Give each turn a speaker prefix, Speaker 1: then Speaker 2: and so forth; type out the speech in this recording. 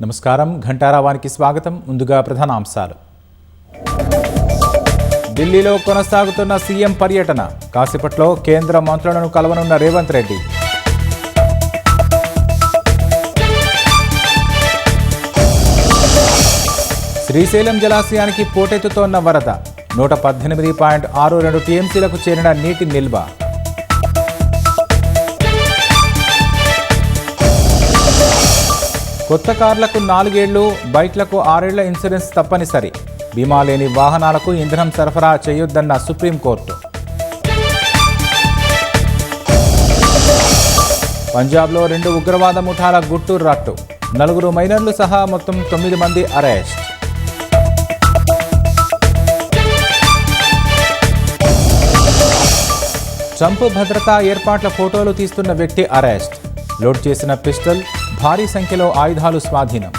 Speaker 1: నమస్కారం, ఘంటారావానికి స్వాగతం. ముందుగా ప్రధానాంశాలు. ఢిల్లీలో కొనసాగుతున్న సీఎం పర్యటన. కాసేపట్లో కేంద్ర మంత్రులను కలవనున్న రేవంత్ రెడ్డి. శ్రీశైలం జలాశయానికి పోటెత్తుతోన్న వరద. 118.62 టీఎంసీలకు చేరిన నీటి నిల్వ. కొత్త కార్లకు 4 ఏళ్లు, బైక్లకు 6 ఏళ్ల ఇన్సూరెన్స్ తప్పనిసరి. బీమా లేని వాహనాలకు ఇంధనం సరఫరా చేయొద్దన్న సుప్రీంకోర్టు. పంజాబ్లో 2 ఉగ్రవాద ముఠాల గుట్టు రట్టు. 4 మైనర్లు సహా మొత్తం 9 మంది అరెస్ట్. ట్రంప్ భద్రతా ఏర్పాట్ల ఫోటోలు తీస్తున్న వ్యక్తి అరెస్ట్. లోడ్ చేసిన పిస్టల్, భారీ సంఖ్యలో ఆయుధాలు స్వాధీనం.